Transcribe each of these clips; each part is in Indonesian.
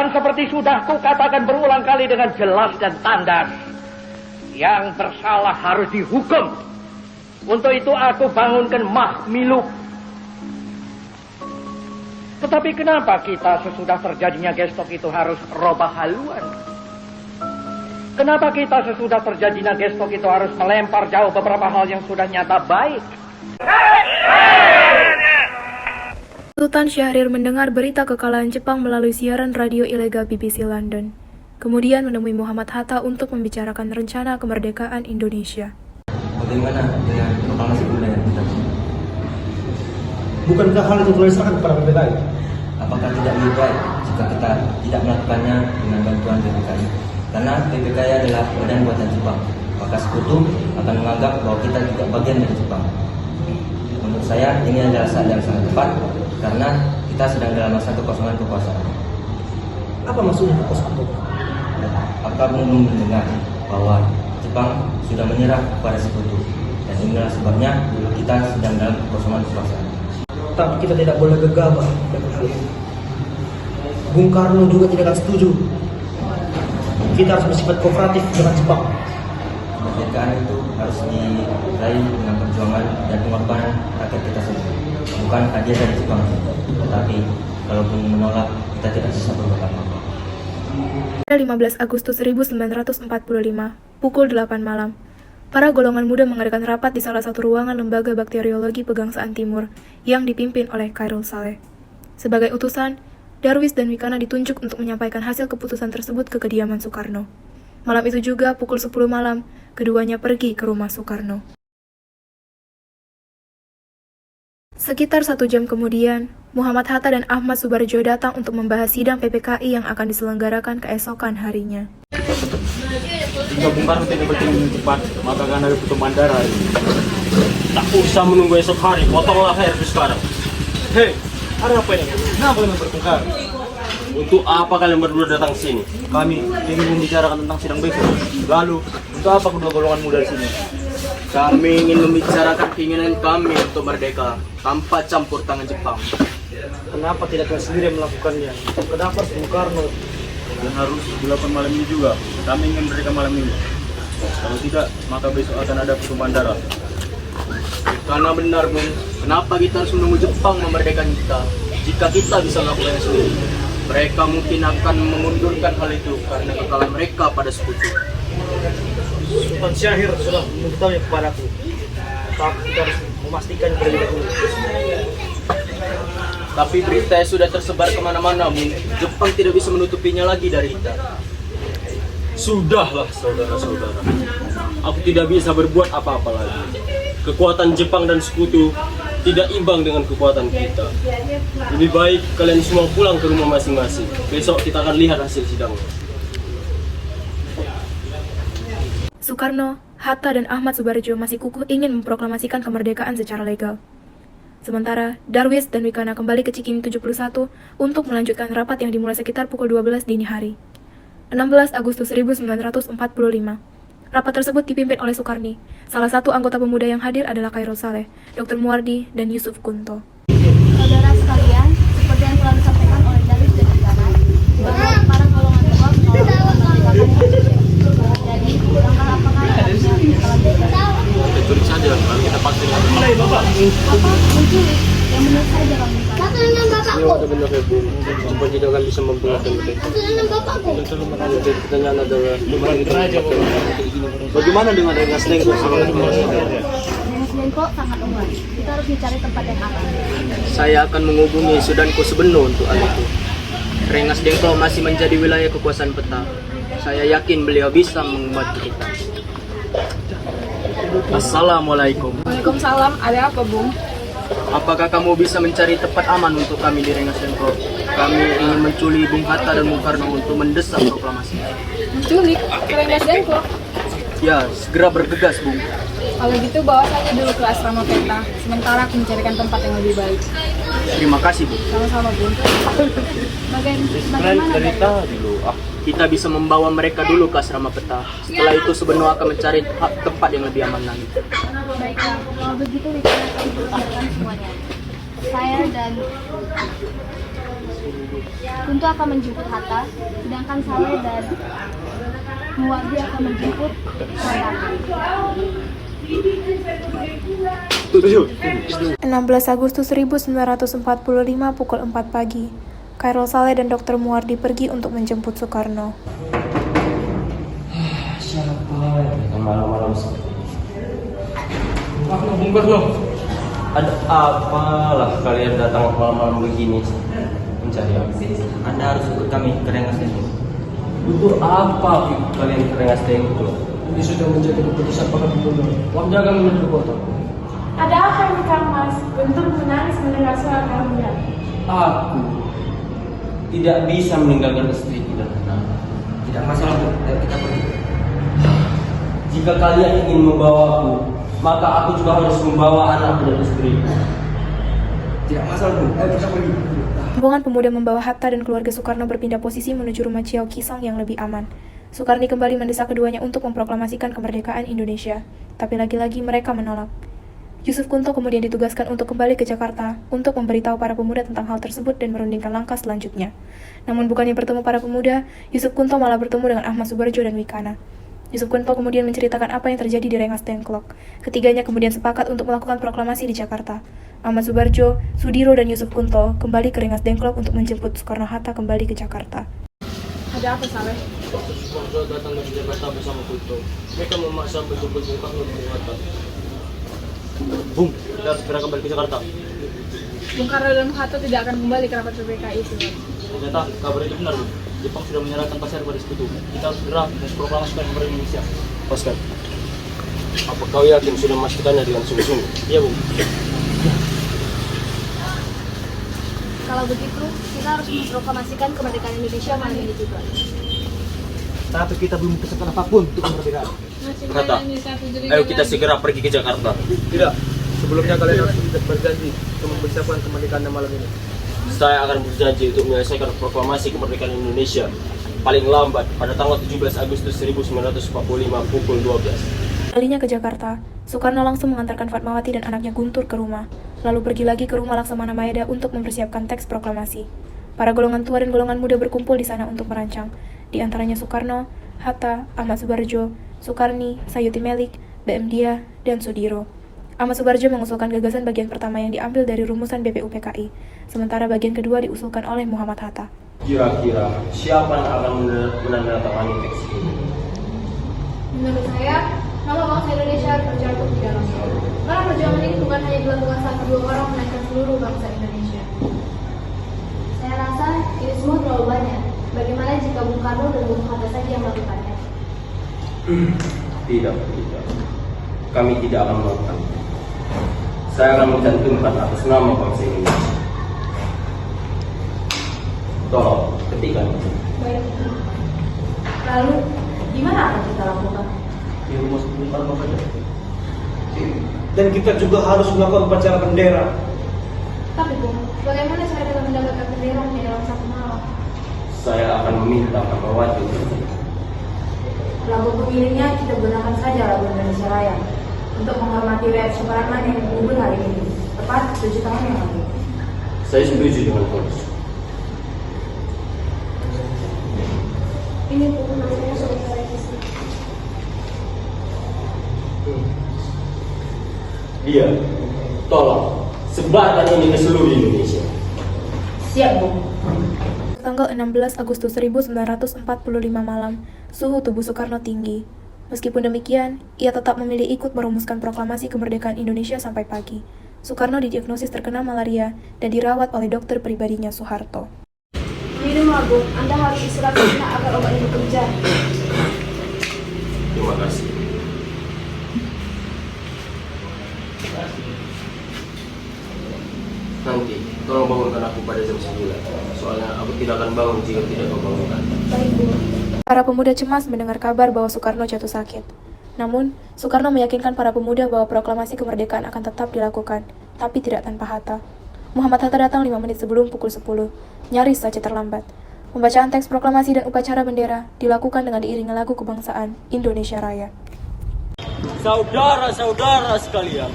Dan seperti sudah kukatakan berulang kali dengan jelas dan tandas, yang bersalah harus dihukum. Untuk itu aku bangunkan Mahmiluk. Tetapi kenapa kita sesudah terjadinya gestok itu harus robah haluan? Kenapa kita sesudah terjadinya gestok itu harus melempar jauh beberapa hal yang sudah nyata baik? Sultan Syahrir mendengar berita kekalahan Jepang melalui siaran radio ilegal BBC London. Kemudian menemui Muhammad Hatta untuk membicarakan rencana kemerdekaan Indonesia. Bagaimana dengan proklamasi kemerdekaan kita? Bukankah hal itu telah diserahkan kepada PPKI? Apakah tidak lebih baik jika kita tidak melakukannya dengan bantuan PPKI? Karena PPKI adalah badan buatan Jepang, maka sekutu akan menganggap bahwa kita juga bagian dari Jepang. Menurut saya ini adalah saat yang sangat tepat karena kita sedang dalam masa kekosongan kekuasaan. Apa maksudnya kekosongan? Apakah belum mendengar bahwa Jepang sudah menyerah kepada sekutu, dan inilah sebabnya kita sedang dalam kekosongan kekuasaan. Tapi kita tidak boleh gegabah dengan hal ini. Bung Karno juga tidak akan setuju. Kita harus bersifat kooperatif dengan Jepang. Kemerdekaan itu harus diraih dengan perjuangan dan pengorbanan rakyat kita sendiri, bukan hadiah dari Jepang. Tetapi kalaupun menolak, kita tidak bisa berbuat apa-apa. Pada 15 Agustus 1945, pukul 8 malam, para golongan muda mengadakan rapat di salah satu ruangan Lembaga Bakteriologi Pegangsaan Timur yang dipimpin oleh Khairul Saleh. Sebagai utusan, Darwis dan Wikana ditunjuk untuk menyampaikan hasil keputusan tersebut ke kediaman Soekarno. Malam itu juga, pukul 10 malam, keduanya pergi ke rumah Soekarno. Sekitar 1 jam kemudian, Muhammad Hatta dan Ahmad Subarjo datang untuk membahas sidang PPKI yang akan diselenggarakan keesokan harinya. Jika Bung Karno tidak bertindak cepat, maka akan ada pertemuan darah hari ini. Tak usah menunggu esok hari, potonglah leher sekarang. Hei, ada apa ini? Kenapa kalian bertengkar? Untuk apa kalian berdua datang ke sini? Kami ingin membicarakan tentang sidang besok. Lalu, untuk apa kedua golongan muda di sini? Kami ingin membicarakan keinginan kami untuk merdeka tanpa campur tangan Jepang. Kenapa tidak kalian sendiri melakukannya? Kenapa Bung Karno? Dan harus dilakukan malam ini juga. Kami ingin merdeka malam ini. Kalau tidak, maka besok akan ada pertumpahan darah. Karena benar, Bung, kenapa kita harus menunggu Jepang memerdekakan kita jika kita bisa melakukannya sendiri? Mereka mungkin akan mengundurkan hal itu karena kekalahan mereka pada sekutu. Sultan Syahrir sudah memberitahunya kepadaku. Tapi kita harus memastikan terlebih dahulu. Tapi berita sudah tersebar kemana-mana, Bung. Jepang tidak bisa menutupinya lagi dari kita. Sudahlah, saudara-saudara. Aku tidak bisa berbuat apa-apa lagi. Kekuatan Jepang dan sekutu tidak imbang dengan kekuatan kita. Lebih baik kalian semua pulang ke rumah masing-masing. Besok kita akan lihat hasil sidangnya. Soekarno, Hatta, dan Ahmad Subarjo masih kukuh ingin memproklamasikan kemerdekaan secara legal. Sementara, Darwis dan Wikana kembali ke Cikini 71 untuk melanjutkan rapat yang dimulai sekitar pukul 12 dini hari. 16 Agustus 1945. Rapat tersebut dipimpin oleh Soekarni. Salah satu anggota pemuda yang hadir adalah Khairul Saleh, Dr. Muardi, dan Yusuf Kunto. Saudara sekalian, seperti yang telah disampaikan oleh Darwis dan Wikana, bahwa para golongan Jepang melakukan memerdekakan Indonesia. Jadi, langkah apakah yang harusnya kita lakukan? Culik saja, lalu kita paksa. Apa? Menculik? Yang benar saja kami. Iya, ada benar ya, Bu. Supaya tidak akan bisa mempengaruhi mereka. Pertanyaan adalah, bagaimana dengan Rengas Dengklok? Rengas Dengklok sangat lemah. Kita harus mencari tempat yang aman. Saya akan menghubungi Sudanko Sebeno untuk hal itu. Rengas Dengklok masih menjadi wilayah kekuasaan peta. Saya yakin beliau bisa membantu kita. Assalamualaikum. Waalaikumsalam, ada apa, Bung? Apakah kamu bisa mencari tempat aman untuk kami di Rengas Dengklok? Kami ingin menculik Bung Hatta dan Bung Karno untuk mendesak proklamasi. Menculik? Rengas Dengklok? Ya, segera bergegas, Bung. Kalau gitu bawa saja dulu ke asrama peta, sementara aku mencarikan tempat yang lebih baik. Terima kasih, Bung. Sama-sama, Bung. Bagaimana? Cerita dulu. Kita bisa membawa mereka dulu ke asrama peta. Setelah itu Sebeno akan mencari tempat yang lebih aman lagi. Baiklah, kalau begitu kita akan persiapkan semuanya. Saya dan Kunto akan menjemput Hatta, sedangkan Saleh dan Muwardi akan menjemput Soekarno. 16 Agustus 1945 pukul 4 pagi, Khairul Saleh dan Dr. Muwardi pergi untuk menjemput Soekarno. Siapa yang malam-malam seperti ini? Bung Karno, ada apalah kalian datang malam-malam begini mencari aku? Anda harus ikut kami ke Rengas Dengklok. Untuk apa kalian ke Rengas Dengklok? Ini sudah menjadi keputusan para gubernur. Wamjaga menuju kota. Ada apa ini Kang Mas? Guntur menangis mendengar suara kalian. Aku tidak bisa meninggalkan istriku dan anak. Tidak masalah, Bu. Ayo kita pergi. Jika kalian ingin membawaku, maka aku juga harus membawa anakku dan istriku. Tidak masalah, Bu. Ayo kita pergi. Rombongan pemuda membawa Hatta dan keluarga Soekarno berpindah posisi menuju rumah Chiao Kisong yang lebih aman. Soekarni kembali mendesak keduanya untuk memproklamasikan kemerdekaan Indonesia, tapi lagi-lagi mereka menolak. Yusuf Kunto kemudian ditugaskan untuk kembali ke Jakarta untuk memberitahu para pemuda tentang hal tersebut dan merundingkan langkah selanjutnya. Namun bukannya bertemu para pemuda, Yusuf Kunto malah bertemu dengan Ahmad Subarjo dan Wikana. Yusuf Kunto kemudian menceritakan apa yang terjadi di Rengas Dengklok. Ketiganya kemudian sepakat untuk melakukan proklamasi di Jakarta. Ahmad Subarjo, Sudiro, dan Yusuf Kunto kembali ke Rengas Dengklok untuk menjemput Soekarno-Hatta kembali ke Jakarta. Ada apa, Saleh? Soekarno datang dari Jakarta bersama Kunto. Mereka memaksa betul-betul Bung Karno di Hatta. Bung, kita harus segera kembali ke Jakarta. Bung Karno dan Hatta tidak akan kembali ke rapat PPKI itu. Ternyata kabar itu benar, Bu. Jepang sudah menyerahkan pasar pada sekutu. Kita harus segera memproklamasikan kemerdekaan Indonesia. Oscar, apa kau yakin sudah memastikannya dengan sungguh-sungguh? Iya, Bu. Kalau begitu, kita harus memproklamasikan kemerdekaan Indonesia malam ini juga. Tapi kita belum mempersiapkan apapun untuk kemerdekaan. Hatta, ayo kita segera pergi ke Jakarta. Tidak. Sebelumnya kalian harus berjanji untuk mempersiapkan kemerdekaan malam ini. Saya akan berjanji untuk menyelesaikan proklamasi kemerdekaan Indonesia paling lambat pada tanggal 17 Agustus 1945 pukul 12. Kalinya ke Jakarta, Soekarno langsung mengantarkan Fatmawati dan anaknya Guntur ke rumah, lalu pergi lagi ke rumah Laksamana Mayada untuk mempersiapkan teks proklamasi. Para golongan tua dan golongan muda berkumpul di sana untuk merancang, di antaranya Soekarno, Hatta, Ahmad Subarjo, Soekarni, Sayuti Melik, BM Dia, dan Sudiro. Ahmad Subarjo mengusulkan gagasan bagian pertama yang diambil dari rumusan BPUPKI, sementara bagian kedua diusulkan oleh Muhammad Hatta. Kira-kira siapa yang akan menandatangani teks ini? Menurut saya, nama bangsa Indonesia harus tercakup di dalamnya. Karena perjuangan ini bukan hanya dilakukan satu dua orang, melainkan seluruh bangsa Indonesia. Saya rasa ini semua terlalu banyak. Bagaimana jika Bung Karno dan Bung Hatta saja yang melakukannya? Tidak. Kami tidak akan melakukan. Saya akan mencantumkan atas nama bangsa Indonesia. Tolong, ketikkan. Baik. Lalu, gimana akan kita lakukan? Di rumah Bung Karno saja. Dan kita juga harus melakukan upacara bendera. Tapi Bung, bagaimana cara kita mendapatkan bendera hanya dalam satu malam? Saya akan meminta Fatmawati untuk Lagu pemilihnya kita gunakan saja lagu Indonesia Raya untuk menghormati Red Supratman yang gugur hari ini, tepat 7 tahun yang lalu. Saya setuju dengan Polisi. Ini buku namanya sudah direvisi. Dia, tolong sebarkan ini ke seluruh Indonesia. Siap, Bu. Tanggal 16 Agustus 1945 malam, suhu tubuh Soekarno tinggi. Meskipun demikian, ia tetap memilih ikut merumuskan proklamasi kemerdekaan Indonesia sampai pagi. Soekarno didiagnosis terkena malaria dan dirawat oleh dokter pribadinya Soeharto. Minumlah, Bu. Anda harus istirahat sejenak agar obat ini bekerja. Terima kasih. Nanti, tolong bangunkan aku pada jam 9. Soalnya aku tidak akan bangun jika tidak kau bangunkan. Baik, Bu. Para pemuda cemas mendengar kabar bahwa Soekarno jatuh sakit. Namun, Soekarno meyakinkan para pemuda bahwa proklamasi kemerdekaan akan tetap dilakukan, tapi tidak tanpa Hatta. Muhammad Hatta datang 5 menit sebelum pukul 10, nyaris saja terlambat. Pembacaan teks proklamasi dan upacara bendera dilakukan dengan diiringi lagu kebangsaan Indonesia Raya. Saudara-saudara sekalian,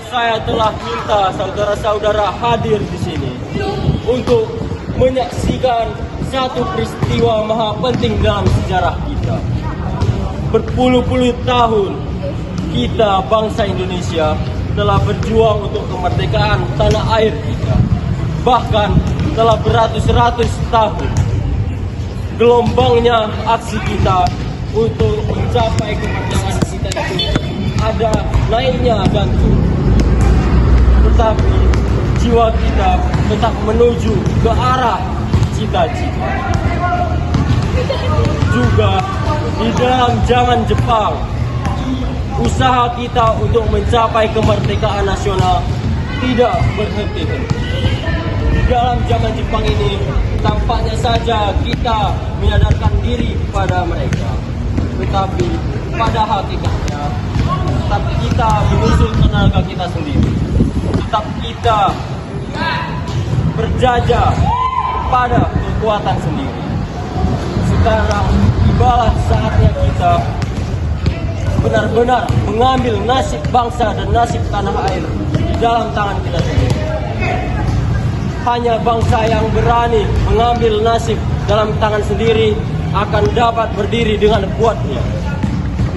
saya telah minta saudara-saudara hadir di sini untuk menyaksikan satu peristiwa maha penting dalam sejarah kita. Berpuluh-puluh tahun kita bangsa Indonesia telah berjuang untuk kemerdekaan tanah air kita. Bahkan telah beratus-ratus tahun gelombangnya aksi kita untuk mencapai kemerdekaan kita itu ada naiknya dan turun. Tetapi jiwa kita tetap menuju ke arah cita-cita. Juga di dalam zaman Jepang, usaha kita untuk mencapai kemerdekaan nasional tidak berhenti-henti. Di dalam zaman Jepang ini, tampaknya saja kita menyadarkan diri kepada mereka. Tetapi pada hakikatnya, tetap kita menyusul tenaga kita sendiri. Tetap kita berjajah pada kekuatan sendiri. Sekarang tibalah saatnya kita benar-benar mengambil nasib bangsa dan nasib tanah air di dalam tangan kita sendiri. Hanya bangsa yang berani mengambil nasib dalam tangan sendiri akan dapat berdiri dengan kuatnya.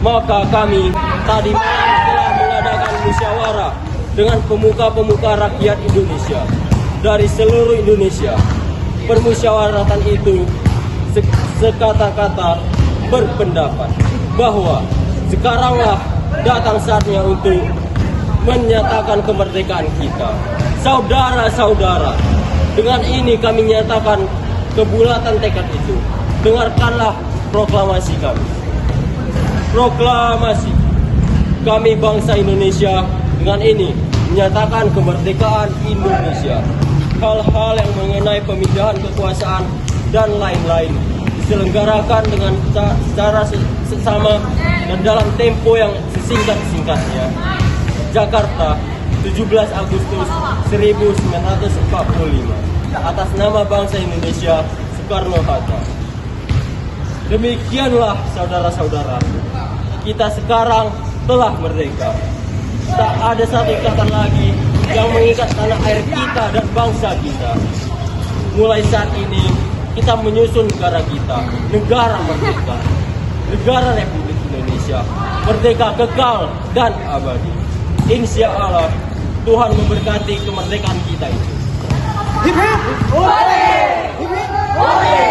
Maka kami tadi malam telah mengadakan musyawarah dengan pemuka-pemuka rakyat Indonesia dari seluruh Indonesia. Permusyawaratan itu sekata-kata berpendapat bahwa sekaranglah datang saatnya untuk menyatakan kemerdekaan kita. Saudara-saudara, dengan ini kami nyatakan kebulatan tekad itu. Dengarkanlah proklamasi kami. Proklamasi kami bangsa Indonesia dengan ini menyatakan kemerdekaan Indonesia. Hal-hal yang mengenai pemindahan kekuasaan dan lain-lain diselenggarakan dengan secara sesama dan dalam tempo yang sesingkat-singkatnya. Jakarta, 17 Agustus 1945. Atas nama bangsa Indonesia, Soekarno-Hatta. Demikianlah saudara-saudara, kita sekarang telah merdeka. Tak ada satu ikatan lagi yang mengikat tanah air kita dan bangsa kita. Mulai saat ini, kita menyusun negara kita, negara merdeka, negara Republik Indonesia, merdeka kekal dan abadi. Insya Allah, Tuhan memberkati kemerdekaan kita itu. Hip hip! Hooray! Hip hip! Hooray!